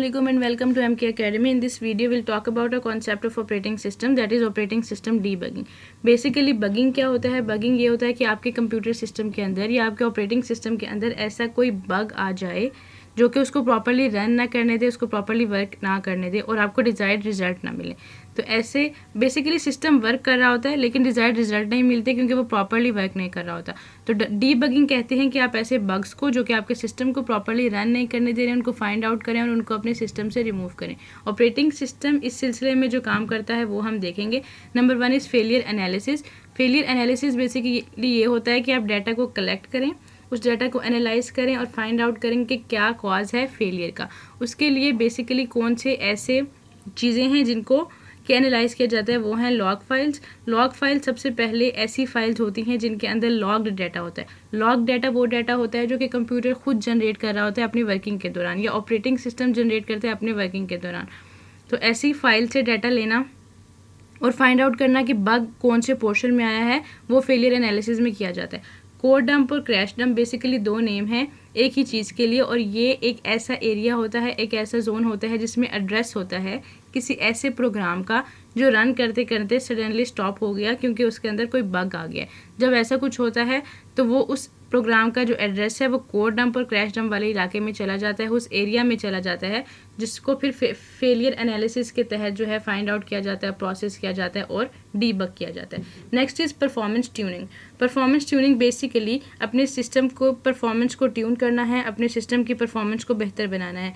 Assalamualaikum and welcome to MK Academy. In this video, we'll talk about a concept of operating system, that is operating system debugging. Basically, bugging क्या होता है? Bugging ये होता है कि आपके computer system के अंदर या आपके ऑपरेटिंग सिस्टम के अंदर ऐसा कोई बग आ जाए जो कि उसको प्रॉपरली रन ना करने दे, उसको प्रॉपरली वर्क ना करने दे और आपको डिज़ायर्ड रिजल्ट ना मिले। तो ऐसे बेसिकली सिस्टम वर्क कर रहा होता है लेकिन डिज़ायर्ड रिजल्ट नहीं मिलते क्योंकि वो प्रॉपरली वर्क नहीं कर रहा होता। तो डीबगिंग कहते हैं कि आप ऐसे बग्स को जो कि आपके सिस्टम को प्रॉपरली रन नहीं करने दे रहे हैं उनको फाइंड आउट करें और उनको अपने सिस्टम से रिमूव करें। ऑपरेटिंग सिस्टम इस सिलसिले में जो काम करता है वो हम देखेंगे। Number 1 is failure analysis. Failure analysis basically ये होता है कि आप डाटा को कलेक्ट करें, उस डाटा को एनालाइज करें और फाइंड आउट करें कि क्या कॉज है फेलियर का। उसके लिए बेसिकली कौन से ऐसे चीज़ें हैं जिनको कि एनालाइज किया जाता है वो हैं लॉग फाइल्स। लॉग फाइल सबसे पहले ऐसी फाइल्स होती हैं जिनके अंदर लॉग्ड डाटा होता है। लॉग डाटा वो डाटा होता है जो कि कंप्यूटर खुद जनरेट कर रहा होता है अपनी वर्किंग के दौरान या ऑपरेटिंग सिस्टम जनरेट करते हैं अपनी वर्किंग के दौरान। तो ऐसी फाइल से डाटा लेना और फाइंड आउट करना कि बग कौन से पोर्शन में आया है वो फेलियर एनालिसिस में किया जाता है। कोड डंप और क्रैश डंप बेसिकली दो नेम हैं एक ही चीज़ के लिए और ये एक ऐसा एरिया होता है, एक ऐसा जोन होता है जिसमें एड्रेस होता है किसी ऐसे प्रोग्राम का जो रन करते करते सडनली स्टॉप हो गया क्योंकि उसके अंदर कोई बग आ गया। जब ऐसा कुछ होता है तो वो उस प्रोग्राम का जो एड्रेस है वो कोड डंप और क्रैश डंप वाले इलाके में चला जाता है, उस एरिया में चला जाता है जिसको फिर फेलियर एनालिसिस के तहत जो है फाइंड आउट किया जाता है, प्रोसेस किया जाता है और डीबग किया जाता है। Next is performance tuning. Performance tuning basically अपने सिस्टम को परफॉर्मेंस को ट्यून करना है, अपने सिस्टम की परफॉर्मेंस को बेहतर बनाना है।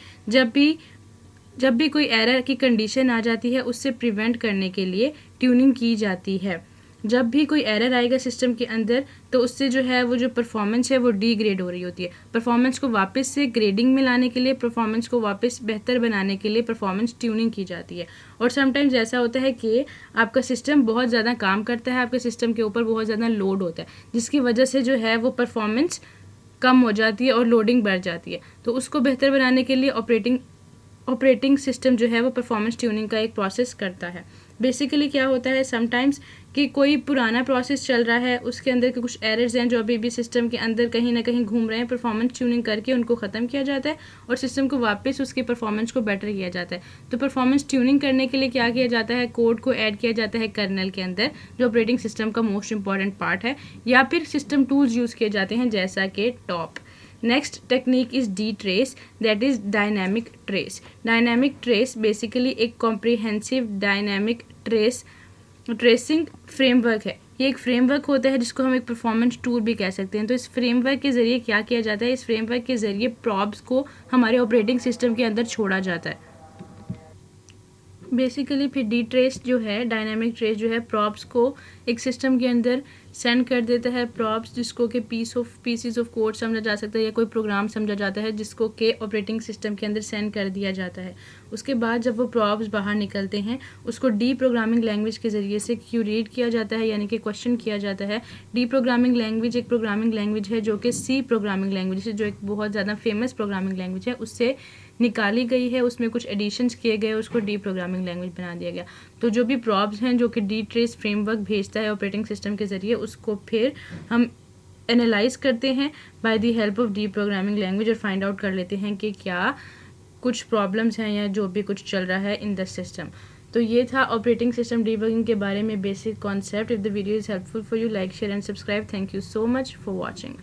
जब भी कोई एरर की कंडीशन आ जाती है उससे प्रिवेंट करने के लिए ट्यूनिंग की जाती है। जब भी कोई एरर आएगा सिस्टम के अंदर तो उससे जो है वो जो परफॉर्मेंस है वो डिग्रेड हो रही होती है। परफॉर्मेंस को वापस से ग्रेडिंग में लाने के लिए, परफॉर्मेंस को वापस बेहतर बनाने के लिए परफॉर्मेंस ट्यूनिंग की जाती है। और समटाइम्स ऐसा होता है कि आपका सिस्टम बहुत ज़्यादा काम करता है, आपके सिस्टम के ऊपर बहुत ज़्यादा लोड होता है जिसकी वजह से जो है वो परफॉर्मेंस कम हो जाती है और लोडिंग बढ़ जाती है। तो उसको बेहतर बनाने के लिए ऑपरेटिंग सिस्टम जो है वो परफॉर्मेंस ट्यूनिंग का एक प्रोसेस करता है। बेसिकली क्या होता है समटाइम्स कि कोई पुराना प्रोसेस चल रहा है, उसके अंदर के कुछ एरर्स हैं जो अभी भी सिस्टम के अंदर कहीं ना कहीं घूम रहे हैं, परफॉर्मेंस ट्यूनिंग करके उनको ख़त्म किया जाता है और सिस्टम को वापस उसकी परफॉर्मेंस को बेटर किया जाता है। तो परफॉर्मेंस ट्यूनिंग करने के लिए क्या किया जाता है, कोड को ऐड किया जाता है कर्नल के अंदर जो ऑपरेटिंग सिस्टम का मोस्ट इंपॉर्टेंट पार्ट है, या फिर सिस्टम टूल्स यूज़ किए जाते हैं जैसा कि top. Next technique is D trace, that is dynamic trace. Dynamic trace basically एक कॉम्प्रिहेंसिव डायनामिक ट्रेसिंग फ्रेमवर्क है। ये एक फ्रेमवर्क होता है जिसको हम एक परफॉर्मेंस टूल भी कह सकते हैं। तो इस फ्रेमवर्क के ज़रिए क्या किया जाता है, इस फ्रेमवर्क के ज़रिए प्रॉब्स को हमारे ऑपरेटिंग सिस्टम के अंदर छोड़ा जाता है। बेसिकली फिर डी ट्रेस जो है, डायनामिक ट्रेस जो है, प्रॉब्स को एक सिस्टम के अंदर सेंड कर देता है। प्रॉब्स जिसको कि पीसीज ऑफ कोड समझा जा सकता है या कोई प्रोग्राम समझा जाता है जिसको कि ऑपरेटिंग सिस्टम के अंदर सेंड कर दिया जाता है। उसके बाद जब वो प्रॉब्स बाहर निकलते हैं उसको डी प्रोग्रामिंग लैंग्वेज के ज़रिए से क्यूरेट किया जाता है, यानी कि क्वेश्चन किया जाता है। डी प्रोग्रामिंग लैंग्वेज एक प्रोग्रामिंग लैंग्वेज है जो कि सी प्रोग्रामिंग लैंग्वेज है, जो एक बहुत ज़्यादा फेमस प्रोग्रामिंग लैंग्वेज है, उससे निकाली गई है, उसमें कुछ एडिशंस किए गए, उसको डी प्रोग्रामिंग लैंग्वेज बना दिया गया। तो जो भी प्रॉब्स हैं जो कि डी ट्रेस फ्रेमवर्क भेजता है ऑपरेटिंग सिस्टम के ज़रिए उसको फिर हम एनालाइज करते हैं by the help of D programming language और फाइंड आउट कर लेते हैं कि क्या कुछ प्रॉब्लम्स हैं या जो भी कुछ चल रहा है इन द सिस्टम। तो ये था ऑपरेटिंग सिस्टम डीबगिंग के बारे में basic concept. If the video is helpful for you, like, share and subscribe. Thank you so much for watching.